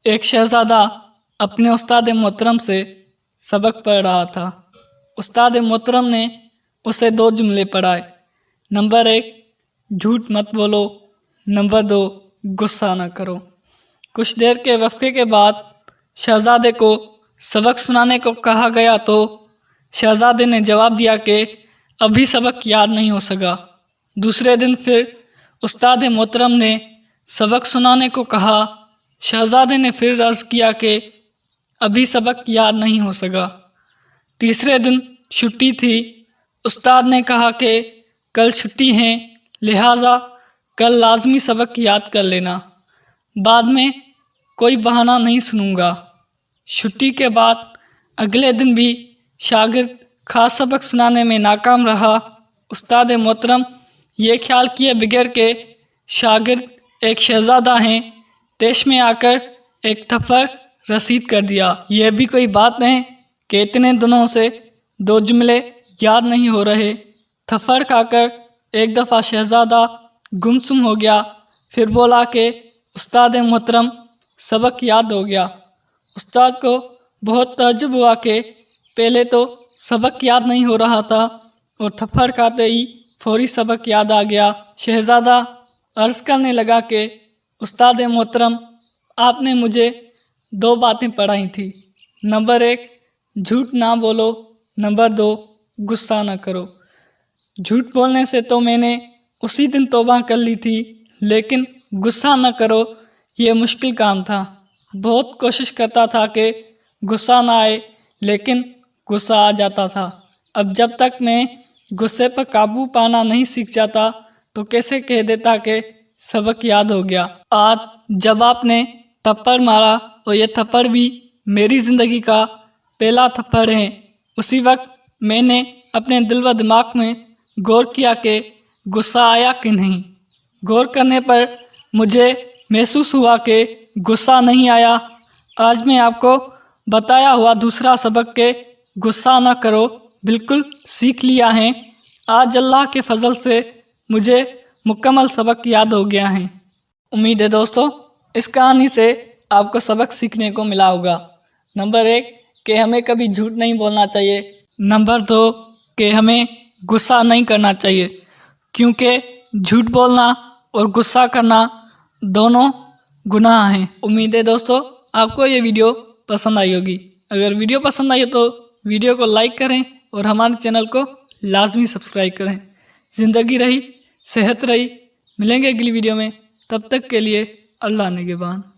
ایک شہزادہ اپنے استاد محترم سے سبق پڑھ رہا تھا۔ استاد محترم نے اسے 2 جملے پڑھائے۔ نمبر 1 جھوٹ مت بولو، نمبر 2 غصہ نہ کرو۔ کچھ دیر کے وقفے کے بعد شہزادے کو سبق سنانے کو کہا گیا تو شہزادے نے جواب دیا کہ ابھی سبق یاد نہیں ہو سکا۔ دوسرے دن پھر استاد محترم نے سبق سنانے کو کہا۔ شہزادے نے پھر عرض کیا کہ ابھی سبق یاد نہیں ہو سکا۔ تیسرے دن چھٹی تھی۔ استاد نے کہا کہ کل چھٹی ہے، لہٰذا کل لازمی سبق یاد کر لینا، بعد میں کوئی بہانہ نہیں سنوں گا۔ چھٹی کے بعد اگلے دن بھی شاگرد خاص سبق سنانے میں ناکام رہا۔ استاد محترم یہ خیال کیے بغیر کہ شاگرد ایک شہزادہ ہیں، پیش میں آ کر ایک تھپڑ رسید کر دیا۔ یہ بھی کوئی بات ہے کہ اتنے دنوں سے 2 جملے یاد نہیں ہو رہے۔ تھپڑ کھا کر ایک دفعہ شہزادہ گمسم ہو گیا، پھر بولا کہ استاد محترم سبق یاد ہو گیا۔ استاد کو بہت تعجب ہوا کہ پہلے تو سبق یاد نہیں ہو رہا تھا اور تھپڑ کھاتے ہی فوری سبق یاد آ گیا۔ شہزادہ عرض کرنے لگا کہ استاد محترم آپ نے مجھے 2 باتیں پڑھائی تھیں، نمبر 1 جھوٹ نہ بولو، نمبر 2 غصہ نہ کرو۔ جھوٹ بولنے سے تو میں نے اسی دن توبہ کر لی تھی، لیکن غصہ نہ کرو یہ مشکل کام تھا۔ بہت کوشش کرتا تھا کہ غصہ نہ آئے، لیکن غصہ آ جاتا تھا۔ اب جب تک میں غصے پر قابو پانا نہیں سیکھ جاتا تو کیسے کہہ دیتا کہ سبق یاد ہو گیا۔ آج جب آپ نے تھپڑ مارا اور یہ تھپڑ بھی میری زندگی کا پہلا تھپڑ ہے، اسی وقت میں نے اپنے دل و دماغ میں غور کیا کہ غصہ آیا کہ نہیں۔ غور کرنے پر مجھے محسوس ہوا کہ غصہ نہیں آیا۔ آج میں آپ کو بتایا ہوا دوسرا سبق کہ غصہ نہ کرو بالکل سیکھ لیا ہے۔ آج اللہ کے فضل سے مجھے مکمل سبق یاد ہو گیا ہے۔ امید ہے دوستو اس کہانی سے آپ کو سبق سیکھنے کو ملا ہوگا۔ نمبر 1 کہ ہمیں کبھی جھوٹ نہیں بولنا چاہیے، نمبر 2 کہ ہمیں غصہ نہیں کرنا چاہیے، کیونکہ جھوٹ بولنا اور غصہ کرنا دونوں گناہ ہیں۔ امید ہے دوستو آپ کو یہ ویڈیو پسند آئی ہوگی۔ اگر ویڈیو پسند آئی ہو تو ویڈیو کو لائک کریں اور ہمارے چینل کو لازمی سبسکرائب کریں۔ زندگی رہی، صحت رہی، ملیں گے اگلی ویڈیو میں، تب تک کے لیے اللہ نگہبان۔